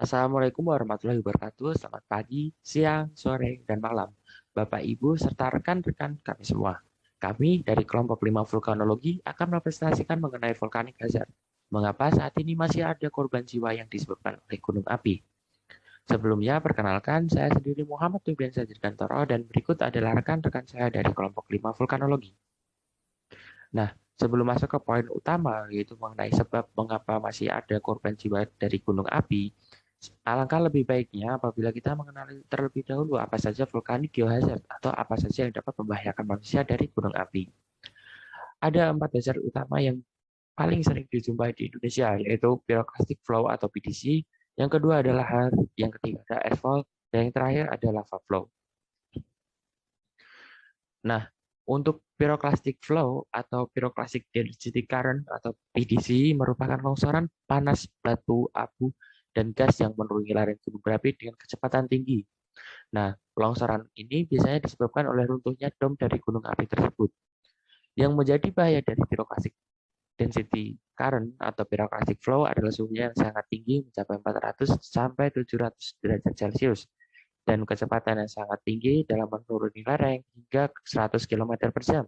Assalamualaikum warahmatullahi wabarakatuh. Selamat pagi, siang, sore, dan malam. Bapak, Ibu, serta rekan-rekan kami semua. Kami dari kelompok 5 vulkanologi akan mempresentasikan mengenai volcanic hazard. Mengapa saat ini masih ada korban jiwa yang disebabkan oleh gunung api? Sebelumnya, perkenalkan, saya sendiri Muhammad Tubian Sajirgantoro dan berikut adalah rekan-rekan saya dari kelompok 5 vulkanologi. Nah, sebelum masuk ke poin utama, yaitu mengenai sebab mengapa masih ada korban jiwa dari gunung api, alangkah lebih baiknya apabila kita mengenali terlebih dahulu apa saja volcanic geohazard atau apa saja yang dapat membahayakan manusia dari gunung api. Ada 4 dasar utama yang paling sering dijumpai di Indonesia, yaitu pyroclastic flow atau PDC, yang kedua adalah lahar, yang ketiga ada asphalt, dan yang terakhir adalah lava flow. Nah, untuk pyroclastic flow atau pyroclastic density current atau PDC merupakan longsoran panas batu, abu, dan gas yang menuruni lereng gunung berapi dengan kecepatan tinggi. Nah, longsoran ini biasanya disebabkan oleh runtuhnya dom dari gunung api tersebut. Yang menjadi bahaya dari pyroclastic density current atau pyroclastic flow adalah suhunya yang sangat tinggi mencapai 400 sampai 700 derajat Celcius dan kecepatan yang sangat tinggi dalam menuruni lereng hingga 100 km per jam.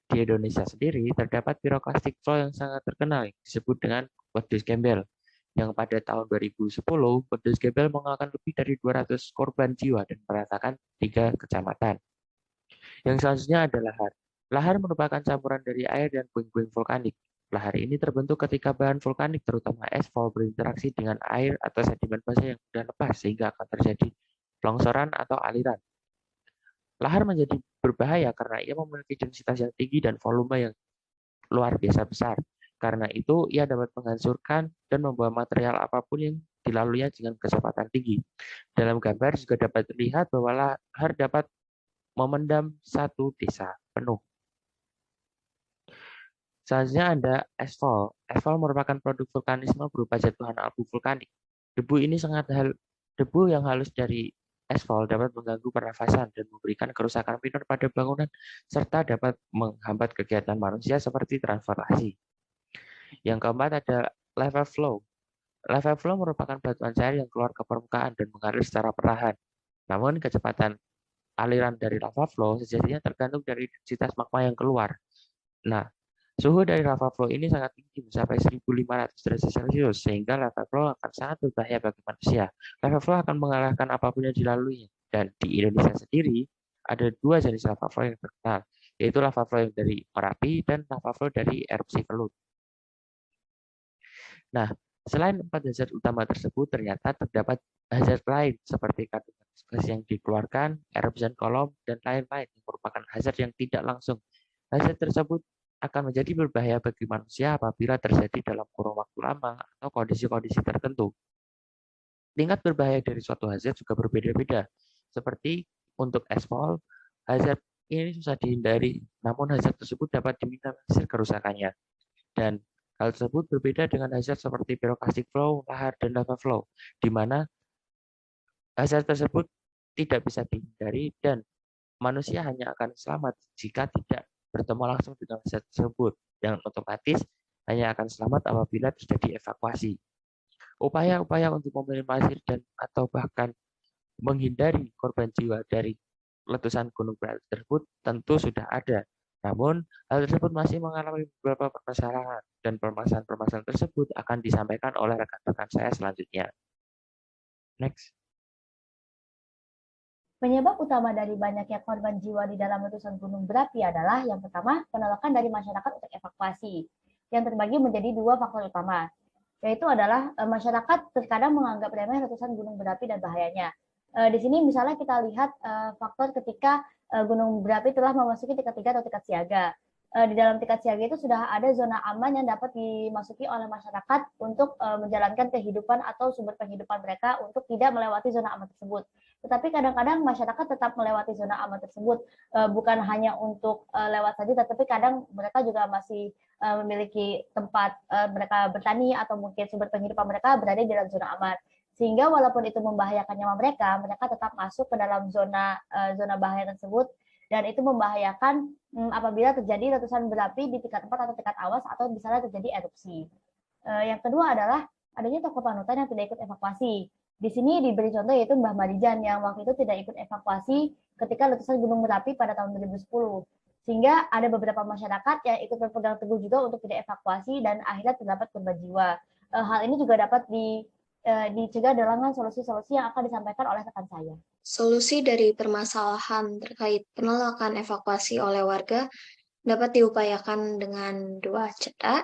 Di Indonesia sendiri terdapat pyroclastic flow yang sangat terkenal yang disebut dengan Wedus Gembel, yang pada tahun 2010 Wedus Gembel mengalahkan lebih dari 200 korban jiwa dan meratakan 3 kecamatan. Yang selanjutnya adalah lahar. Lahar merupakan campuran dari air dan puing-puing vulkanik. Lahar ini terbentuk ketika bahan vulkanik terutama asfal berinteraksi dengan air atau sedimen basah yang mudah lepas sehingga akan terjadi longsoran atau aliran. Lahar menjadi berbahaya karena ia memiliki densitas yang tinggi dan volume yang luar biasa besar. Karena itu, ia dapat menghancurkan dan membawa material apapun yang dilaluinya dengan kecepatan tinggi. Dalam gambar juga dapat terlihat bahwa lahar dapat memendam satu desa penuh. Selanjutnya ada asfal. Asfal merupakan produk vulkanisme berupa jatuhan abu vulkanik. Debu yang halus dari asfal dapat mengganggu pernafasan dan memberikan kerusakan minor pada bangunan serta dapat menghambat kegiatan manusia seperti transportasi. Yang keempat ada lava flow. Lava flow merupakan batuan cair yang keluar ke permukaan dan mengalir secara perlahan. Namun kecepatan aliran dari lava flow sejatinya tergantung dari densitas magma yang keluar. Nah, suhu dari lava flow ini sangat tinggi, mencapai 1.500 derajat Celcius, sehingga lava flow akan sangat berbahaya bagi manusia. Lava flow akan mengalahkan apapun yang dilaluinya. Dan di Indonesia sendiri, ada 2 jenis lava flow yang terkenal, yaitu lava flow yang dari Merapi dan lava flow dari erupsi Kelut. Nah, selain 4 hazard utama tersebut, ternyata terdapat hazard lain seperti kandungan gas yang dikeluarkan, erupsi kolom, dan lain-lain yang merupakan hazard yang tidak langsung. Hazard tersebut akan menjadi berbahaya bagi manusia apabila terjadi dalam kurun waktu lama atau kondisi-kondisi tertentu. Tingkat berbahaya dari suatu hazard juga berbeda-beda. Seperti untuk asfal, hazard ini susah dihindari, namun hazard tersebut dapat diminimalisir kerusakannya. Dan hal tersebut berbeda dengan hazard seperti pyroclastic flow, lahar, dan lava flow, di mana hazard tersebut tidak bisa dihindari dan manusia hanya akan selamat jika tidak bertemu langsung dengan hazard tersebut, yang otomatis hanya akan selamat apabila terjadi evakuasi. Upaya-upaya untuk meminimalisir dan atau bahkan menghindari korban jiwa dari letusan gunung berapi tersebut tentu sudah ada. Namun, hal tersebut masih mengalami beberapa permasalahan dan permasalahan-permasalahan tersebut akan disampaikan oleh rekan-rekan saya selanjutnya. Next. Penyebab utama dari banyaknya korban jiwa di dalam letusan gunung berapi adalah yang pertama, penolakan dari masyarakat untuk evakuasi, yang terbagi menjadi 2 faktor utama, yaitu adalah masyarakat terkadang menganggap remeh letusan gunung berapi dan bahayanya. Di sini misalnya kita lihat faktor ketika gunung berapi telah memasuki tingkat 3 atau tingkat siaga. Di dalam tingkat siaga itu sudah ada zona aman yang dapat dimasuki oleh masyarakat untuk menjalankan kehidupan atau sumber penghidupan mereka untuk tidak melewati zona aman tersebut. Tetapi kadang-kadang masyarakat tetap melewati zona aman tersebut, bukan hanya untuk lewat saja, tetapi kadang mereka juga masih memiliki tempat mereka bertani atau mungkin sumber penghidupan mereka berada di dalam zona aman. Sehingga walaupun itu membahayakan nyawa mereka, mereka tetap masuk ke dalam zona bahaya tersebut, dan itu membahayakan apabila terjadi letusan berapi di tingkat 4 atau tingkat awas atau misalnya terjadi erupsi. Yang kedua adalah adanya toko panutan yang tidak ikut evakuasi. Di sini diberi contoh yaitu Mbah Marijan yang waktu itu tidak ikut evakuasi ketika letusan Gunung Merapi pada tahun 2010. Sehingga ada beberapa masyarakat yang ikut berpegang teguh juga untuk tidak evakuasi dan akhirnya terdapat korban jiwa. Hal ini juga dapat dicegah dengan solusi-solusi yang akan disampaikan oleh rekan saya. Solusi dari permasalahan terkait penolakan evakuasi oleh warga dapat diupayakan dengan dua cara.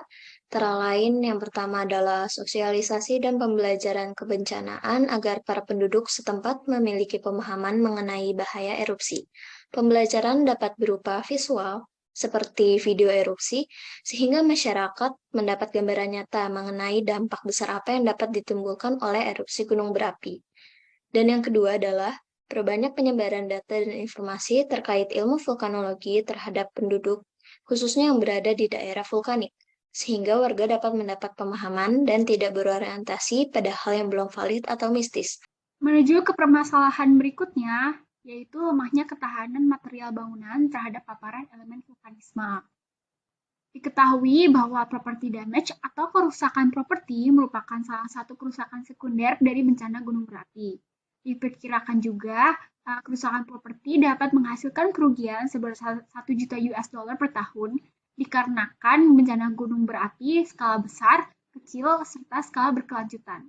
Antara lain, yang pertama adalah sosialisasi dan pembelajaran kebencanaan agar para penduduk setempat memiliki pemahaman mengenai bahaya erupsi. Pembelajaran dapat berupa visual, seperti video erupsi, sehingga masyarakat mendapat gambaran nyata mengenai dampak besar apa yang dapat ditimbulkan oleh erupsi gunung berapi. Dan yang kedua adalah perbanyak penyebaran data dan informasi terkait ilmu vulkanologi terhadap penduduk, khususnya yang berada di daerah vulkanik, sehingga warga dapat mendapat pemahaman dan tidak berorientasi pada hal yang belum valid atau mistis. Menuju ke permasalahan berikutnya, yaitu lemahnya ketahanan material bangunan terhadap paparan elemen vulkanisme. Diketahui bahwa property damage atau kerusakan properti merupakan salah satu kerusakan sekunder dari bencana gunung berapi. Diperkirakan juga kerusakan properti dapat menghasilkan kerugian sebesar 1 juta US dollar per tahun dikarenakan bencana gunung berapi skala besar, kecil, serta skala berkelanjutan.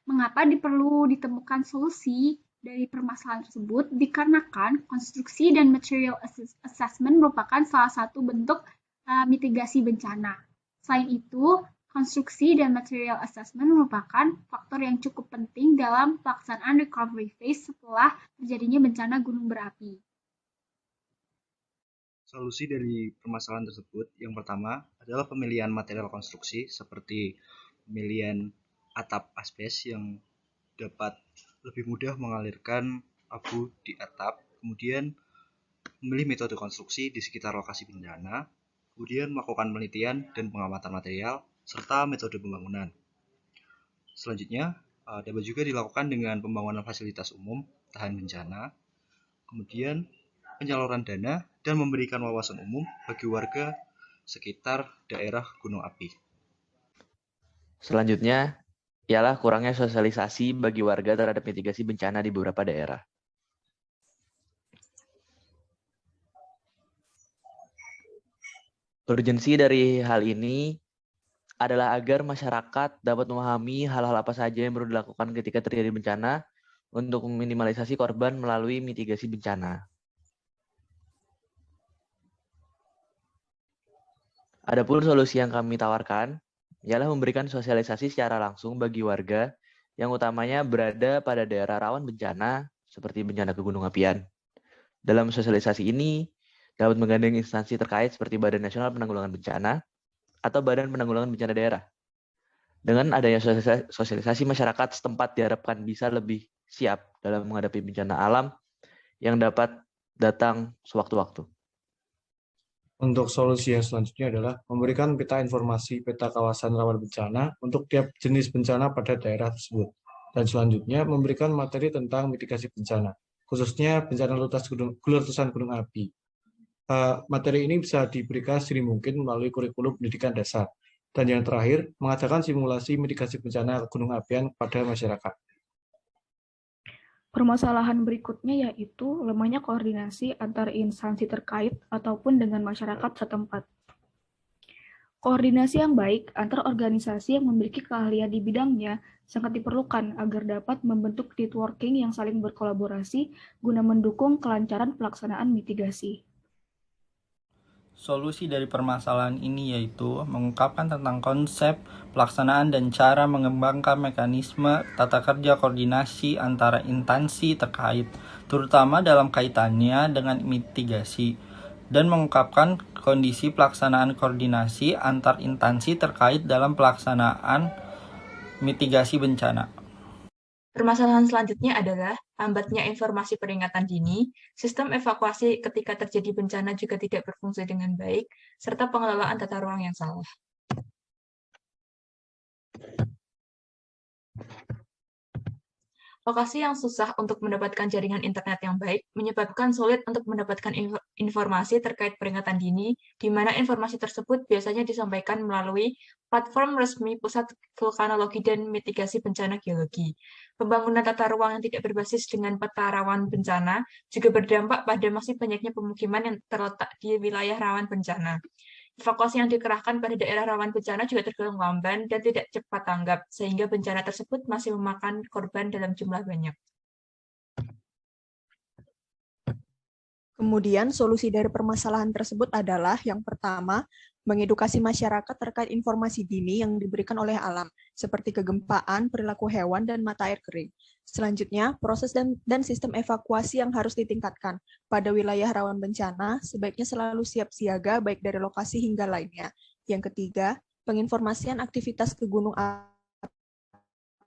Mengapa perlu ditemukan solusi dari permasalahan tersebut? Dikarenakan konstruksi dan material assessment merupakan salah satu bentuk mitigasi bencana. Selain itu, konstruksi dan material assessment merupakan faktor yang cukup penting dalam pelaksanaan recovery phase setelah terjadinya bencana gunung berapi. Solusi dari permasalahan tersebut yang pertama adalah pemilihan material konstruksi seperti pemilihan atap asbes yang dapat lebih mudah mengalirkan abu di atap, kemudian memilih metode konstruksi di sekitar lokasi bencana, kemudian melakukan penelitian dan pengamatan material, serta metode pembangunan. Selanjutnya, dapat juga dilakukan dengan pembangunan fasilitas umum tahan bencana, kemudian penyaluran dana, dan memberikan wawasan umum bagi warga sekitar daerah gunung api. Selanjutnya, ialah kurangnya sosialisasi bagi warga terhadap mitigasi bencana di beberapa daerah. Urgensi dari hal ini adalah agar masyarakat dapat memahami hal-hal apa saja yang perlu dilakukan ketika terjadi bencana untuk meminimalisasi korban melalui mitigasi bencana. Adapun solusi yang kami tawarkan ialah memberikan sosialisasi secara langsung bagi warga yang utamanya berada pada daerah rawan bencana seperti bencana kegunung apian. Dalam sosialisasi ini dapat menggandeng instansi terkait seperti Badan Nasional Penanggulangan Bencana atau Badan Penanggulangan Bencana Daerah. Dengan adanya sosialisasi, masyarakat setempat diharapkan bisa lebih siap dalam menghadapi bencana alam yang dapat datang sewaktu-waktu. Untuk solusi yang selanjutnya adalah memberikan peta informasi peta kawasan rawan bencana untuk tiap jenis bencana pada daerah tersebut. Dan selanjutnya memberikan materi tentang mitigasi bencana, khususnya bencana letusan gunung api. Materi ini bisa diberikan sedini mungkin melalui kurikulum pendidikan dasar. Dan yang terakhir, mengadakan simulasi mitigasi bencana gunung apian pada masyarakat. Permasalahan berikutnya yaitu lemahnya koordinasi antar instansi terkait ataupun dengan masyarakat setempat. Koordinasi yang baik antar organisasi yang memiliki keahlian di bidangnya sangat diperlukan agar dapat membentuk networking yang saling berkolaborasi guna mendukung kelancaran pelaksanaan mitigasi. Solusi dari permasalahan ini yaitu mengungkapkan tentang konsep, pelaksanaan, dan cara mengembangkan mekanisme tata kerja koordinasi antara instansi terkait, terutama dalam kaitannya dengan mitigasi, dan mengungkapkan kondisi pelaksanaan koordinasi antar instansi terkait dalam pelaksanaan mitigasi bencana. Permasalahan selanjutnya adalah lambatnya informasi peringatan dini, sistem evakuasi ketika terjadi bencana juga tidak berfungsi dengan baik, serta pengelolaan tata ruang yang salah. Lokasi yang susah untuk mendapatkan jaringan internet yang baik menyebabkan sulit untuk mendapatkan informasi terkait peringatan dini, di mana informasi tersebut biasanya disampaikan melalui platform resmi Pusat Vulkanologi dan Mitigasi Bencana Geologi. Pembangunan tata ruang yang tidak berbasis dengan peta rawan bencana juga berdampak pada masih banyaknya pemukiman yang terletak di wilayah rawan bencana. Evakuasi yang dikerahkan pada daerah rawan bencana juga tergolong lamban dan tidak cepat tanggap, sehingga bencana tersebut masih memakan korban dalam jumlah banyak. Kemudian, solusi dari permasalahan tersebut adalah yang pertama, mengedukasi masyarakat terkait informasi dini yang diberikan oleh alam, seperti kegempaan, perilaku hewan, dan mata air kering. Selanjutnya, proses dan sistem evakuasi yang harus ditingkatkan. Pada wilayah rawan bencana, sebaiknya selalu siap siaga baik dari lokasi hingga lainnya. Yang ketiga, penginformasian aktivitas ke gunung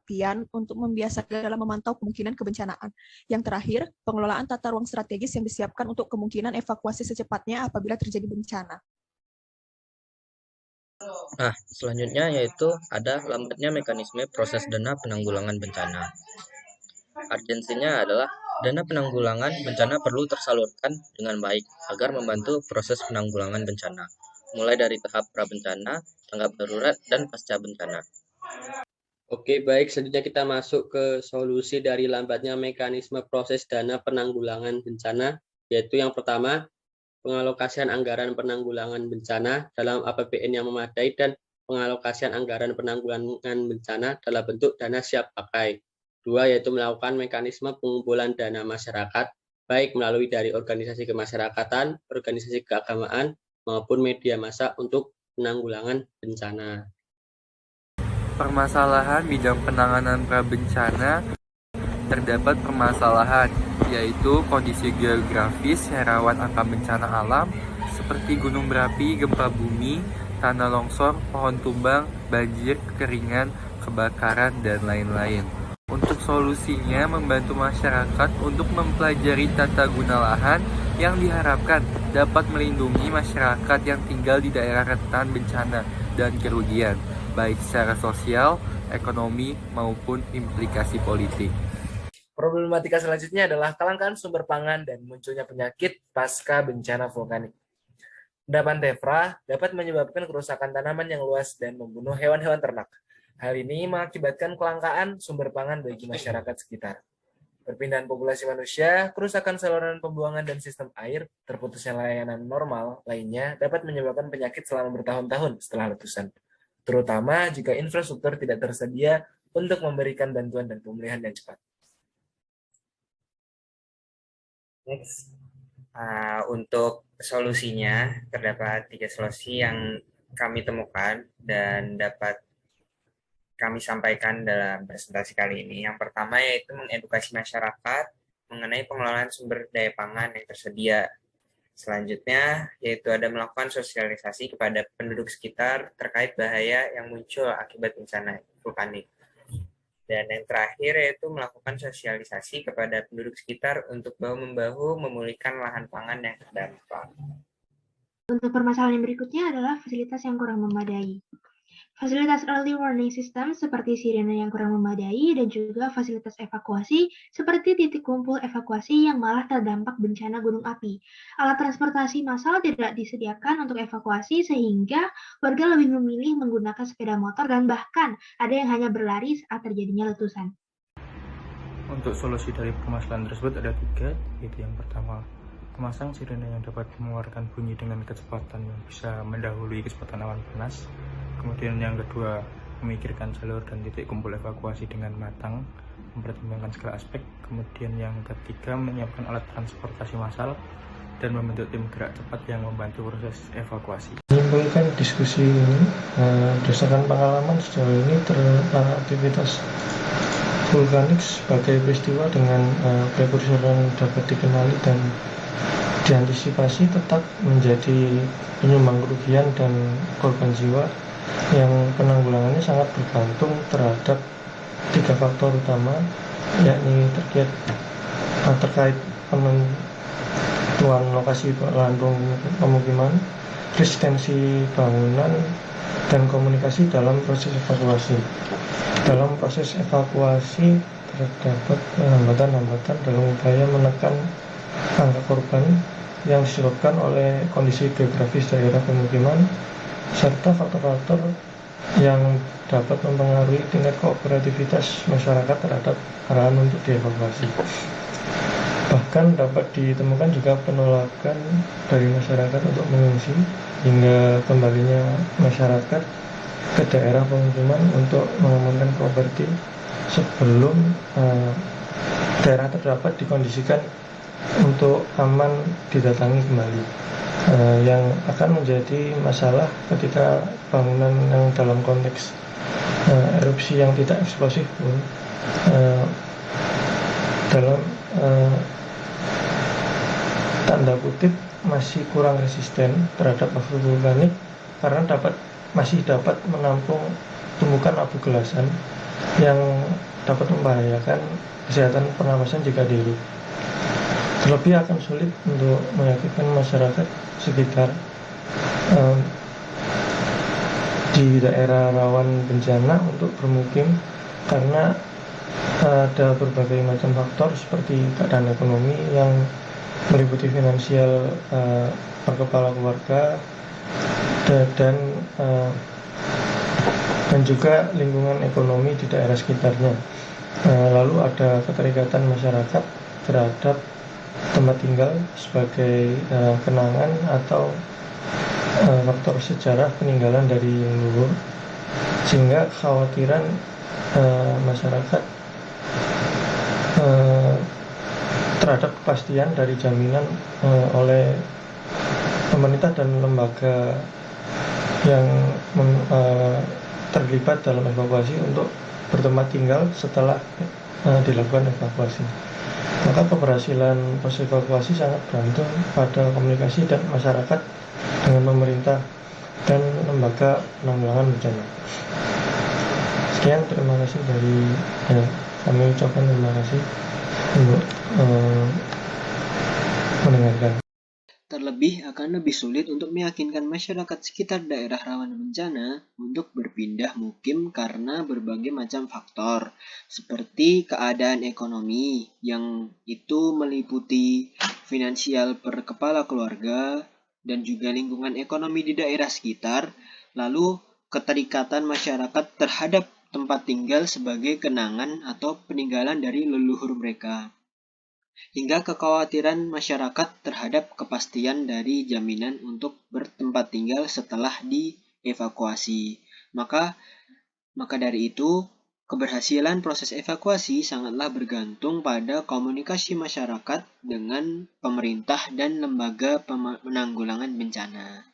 apian untuk membiasakan dalam memantau kemungkinan kebencanaan. Yang terakhir, pengelolaan tata ruang strategis yang disiapkan untuk kemungkinan evakuasi secepatnya apabila terjadi bencana. Nah, selanjutnya yaitu ada lambatnya mekanisme proses dana penanggulangan bencana. Urgensinya adalah dana penanggulangan bencana perlu tersalurkan dengan baik agar membantu proses penanggulangan bencana, mulai dari tahap prabencana, tanggap darurat, dan pasca bencana. Oke, baik. Selanjutnya kita masuk ke solusi dari lambatnya mekanisme proses dana penanggulangan bencana, yaitu yang pertama, pengalokasian anggaran penanggulangan bencana dalam APBN yang memadai dan pengalokasian anggaran penanggulangan bencana dalam bentuk dana siap pakai. Dua, yaitu melakukan mekanisme pengumpulan dana masyarakat, baik melalui dari organisasi kemasyarakatan, organisasi keagamaan, maupun media massa untuk penanggulangan bencana. Permasalahan bidang penanganan prabencana, terdapat permasalahan yaitu kondisi geografis yang rawan akan bencana alam seperti gunung berapi, gempa bumi, tanah longsor, pohon tumbang, banjir, kekeringan, kebakaran, dan lain-lain. Untuk solusinya, membantu masyarakat untuk mempelajari tata guna lahan yang diharapkan dapat melindungi masyarakat yang tinggal di daerah rentan bencana dan kerugian, baik secara sosial, ekonomi, maupun implikasi politik. Problematika selanjutnya adalah kelangkaan sumber pangan dan munculnya penyakit pasca bencana vulkanik. Endapan tephra dapat menyebabkan kerusakan tanaman yang luas dan membunuh hewan-hewan ternak. Hal ini mengakibatkan kelangkaan sumber pangan bagi masyarakat sekitar. Perpindahan populasi manusia, kerusakan saluran pembuangan dan sistem air, terputusnya layanan normal lainnya dapat menyebabkan penyakit selama bertahun-tahun setelah letusan, terutama jika infrastruktur tidak tersedia untuk memberikan bantuan dan pemulihan yang cepat. Next, untuk solusinya terdapat 3 solusi yang kami temukan dan dapat kami sampaikan dalam presentasi kali ini. Yang pertama yaitu mengedukasi masyarakat mengenai pengelolaan sumber daya pangan yang tersedia. Selanjutnya yaitu ada melakukan sosialisasi kepada penduduk sekitar terkait bahaya yang muncul akibat bencana vulkanik. Dan yang terakhir yaitu melakukan sosialisasi kepada penduduk sekitar untuk bahu-membahu memulihkan lahan pangan yang terdampak. Untuk permasalahan yang berikutnya adalah fasilitas yang kurang memadai. Fasilitas early warning system seperti sirene yang kurang memadai dan juga fasilitas evakuasi seperti titik kumpul evakuasi yang malah terdampak bencana gunung api. Alat transportasi massal tidak disediakan untuk evakuasi sehingga warga lebih memilih menggunakan sepeda motor dan bahkan ada yang hanya berlari saat terjadinya letusan. Untuk solusi dari permasalahan tersebut ada 3, yaitu yang pertama, memasang sirene yang dapat mengeluarkan bunyi dengan kecepatan yang bisa mendahului kecepatan awan panas. Kemudian yang kedua, memikirkan jalur dan titik kumpul evakuasi dengan matang, mempertimbangkan segala aspek. Kemudian yang ketiga, menyiapkan alat transportasi massal dan membentuk tim gerak cepat yang membantu proses evakuasi. Menyimpulkan diskusi ini, berdasarkan pengalaman sejauh ini aktivitas vulkanik sebagai peristiwa dengan prekursor yang dapat dikenali dan diantisipasi tetap menjadi penyumbang kerugian dan korban jiwa yang penanggulangannya sangat bergantung terhadap 3 faktor utama, yakni terkait penentuan lokasi lahan pemukiman, resistensi bangunan, dan komunikasi dalam proses evakuasi. Dalam proses evakuasi terdapat hambatan-hambatan dalam upaya menekan angka korban yang disebabkan oleh kondisi geografis daerah pemukiman serta faktor-faktor yang dapat mempengaruhi tingkat kooperativitas masyarakat terhadap arahan untuk dievakuasi. Bahkan dapat ditemukan juga penolakan dari masyarakat untuk mengungsi hingga kembalinya masyarakat ke daerah pemukiman untuk mengamankan properti sebelum daerah terdapat dikondisikan untuk aman didatangi kembali. Yang akan menjadi masalah ketika bangunan yang dalam konteks erupsi yang tidak eksplosif pun dalam tanda kutip masih kurang resisten terhadap abu vulkanik karena masih dapat menampung tumbukan abu gelasan yang dapat membahayakan kesehatan pernapasan jika dihirup. Terlebih akan sulit untuk meyakinkan masyarakat sekitar di daerah rawan bencana untuk bermukim karena ada berbagai macam faktor seperti keadaan ekonomi yang meliputi finansial per kepala keluarga dan juga lingkungan ekonomi di daerah sekitarnya. Lalu ada keterikatan masyarakat terhadap tempat tinggal sebagai kenangan atau faktor sejarah peninggalan dari leluhur, sehingga kekhawatiran masyarakat terhadap kepastian dari jaminan oleh pemerintah dan lembaga yang terlibat dalam evakuasi untuk bertempat tinggal setelah dilakukan evakuasi. Maka keberhasilan proses evakuasi sangat bergantung pada komunikasi dan masyarakat dengan pemerintah dan lembaga penanggulangan bencana. Sekian, terima kasih dari kami ucapkan terima kasih untuk mendengarkan. Terlebih akan lebih sulit untuk meyakinkan masyarakat sekitar daerah rawan bencana untuk berpindah mukim karena berbagai macam faktor, seperti keadaan ekonomi yang itu meliputi finansial per kepala keluarga dan juga lingkungan ekonomi di daerah sekitar, lalu keterikatan masyarakat terhadap tempat tinggal sebagai kenangan atau peninggalan dari leluhur mereka, hingga kekhawatiran masyarakat terhadap kepastian dari jaminan untuk bertempat tinggal setelah dievakuasi. Maka dari itu, keberhasilan proses evakuasi sangatlah bergantung pada komunikasi masyarakat dengan pemerintah dan lembaga penanggulangan bencana.